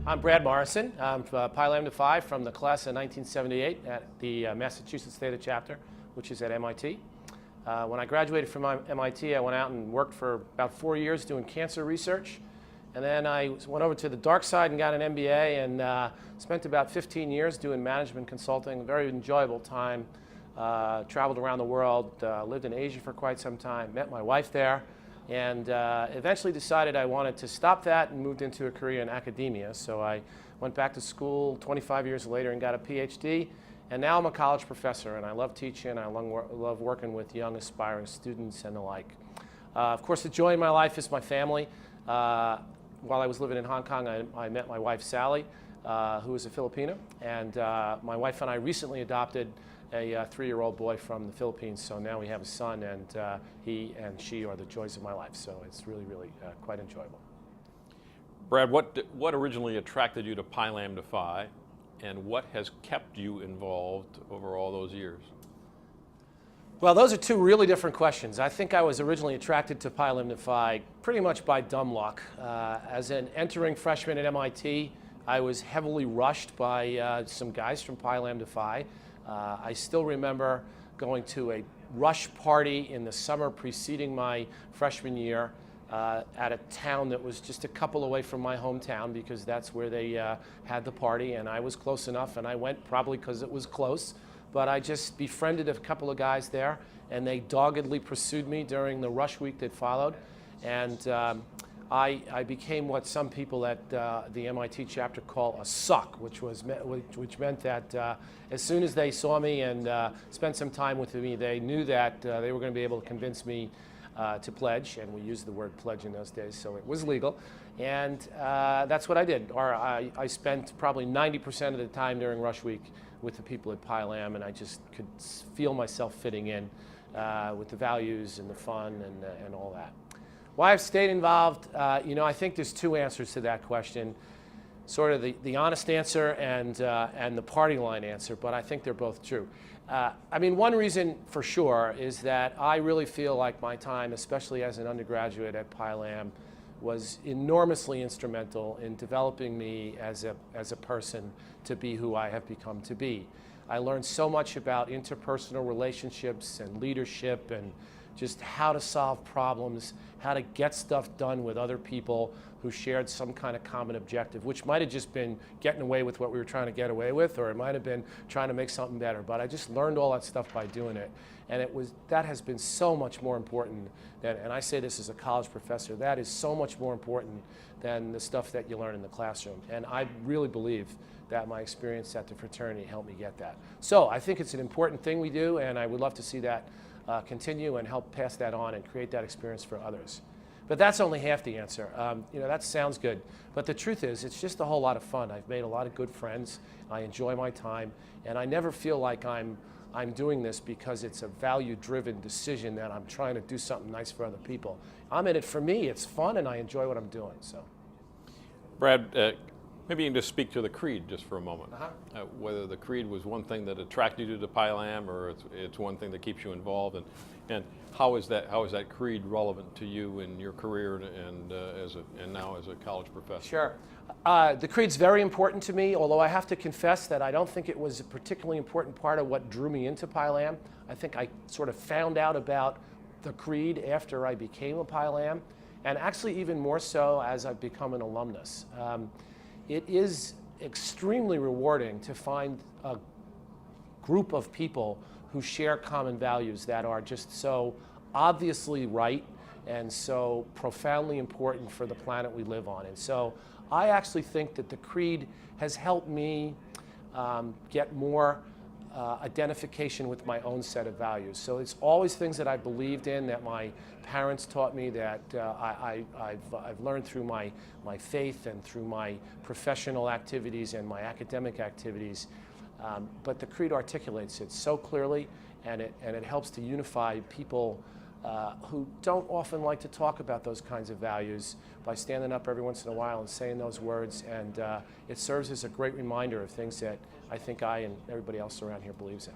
I'm Brad Morrison. I'm Pi Lambda Phi from the class of 1978 at the Massachusetts Theta chapter, which is at MIT. When I graduated from MIT, I went out and worked for about 4 years doing cancer research. And then I went over to the dark side and got an MBA and spent about 15 years doing management consulting. A very enjoyable time. Traveled around the world, lived in Asia for quite some time, met my wife there, and eventually decided I wanted to stop that and moved into a career in academia. So I went back to school 25 years later and got a PhD. And now I'm a college professor, and I love teaching. I love working with young, aspiring students and the like. Of course, the joy in my life is my family. While I was living in Hong Kong, I met my wife, Sally, who is a Filipina. And my wife and I recently adopted a 3-year-old boy from the Philippines. So now we have a son, and he and she are the joys of my life. So it's really, really quite enjoyable. Brad, what originally attracted you to Pi Lambda Phi, and what has kept you involved over all those years? Well, those are two really different questions. I think I was originally attracted to Pi Lambda Phi pretty much by dumb luck. As an entering freshman at MIT, I was heavily rushed by some guys from Pi Lambda Phi. I still remember going to a rush party in the summer preceding my freshman year at a town that was just a couple away from my hometown, because that's where they had the party, and I was close enough, and I went probably because it was close. But I just befriended a couple of guys there, and they doggedly pursued me during the rush week that followed. And I became what some people at the MIT chapter call a suck, which meant that as soon as they saw me and spent some time with me, they knew that they were going to be able to convince me to pledge, and we used the word pledge in those days, so it was legal. And that's what I did. I spent probably 90% of the time during rush week with the people at Pi Lam, and I just could feel myself fitting in with the values and the fun and all that. Why I've stayed involved, I think there's two answers to that question. Sort of the honest answer and the party line answer, but I think they're both true. One reason for sure is that I really feel like my time, especially as an undergraduate at Pi Lam, was enormously instrumental in developing me as a person to be who I have become to be. I learned so much about interpersonal relationships and leadership and just how to solve problems, how to get stuff done with other people who shared some kind of common objective, which might have just been getting away with what we were trying to get away with, or it might have been trying to make something better. But I just learned all that stuff by doing it. And that has been so much more important than, and I say this as a college professor, that is so much more important than the stuff that you learn in the classroom. And I really believe that my experience at the fraternity helped me get that. So I think it's an important thing we do, and I would love to see that continue and help pass that on and create that experience for others. But that's only half the answer. That sounds good. But the truth is, it's just a whole lot of fun. I've made a lot of good friends. I enjoy my time. And I never feel like I'm doing this because it's a value-driven decision that I'm trying to do something nice for other people. I'm in it for me. It's fun, and I enjoy what I'm doing. So, Brad, maybe you can just speak to the creed just for a moment. Whether the creed was one thing that attracted you to Pi Lam, or it's one thing that keeps you involved, and how is that creed relevant to you in your career and now as a college professor? Sure. The creed's very important to me, although I have to confess that I don't think it was a particularly important part of what drew me into Pi Lam. I think I sort of found out about the creed after I became a Pi Lam, and actually even more so as I've become an alumnus. It is extremely rewarding to find a group of people who share common values that are just so obviously right and so profoundly important for the planet we live on. And so I actually think that the creed has helped me get more identification with my own set of values. So it's always things that I believed in, that my parents taught me, that I've learned through my faith and through my professional activities and my academic activities. But the creed articulates it so clearly, and it helps to unify people who don't often like to talk about those kinds of values by standing up every once in a while and saying those words. And it serves as a great reminder of things that I think I and everybody else around here believes in.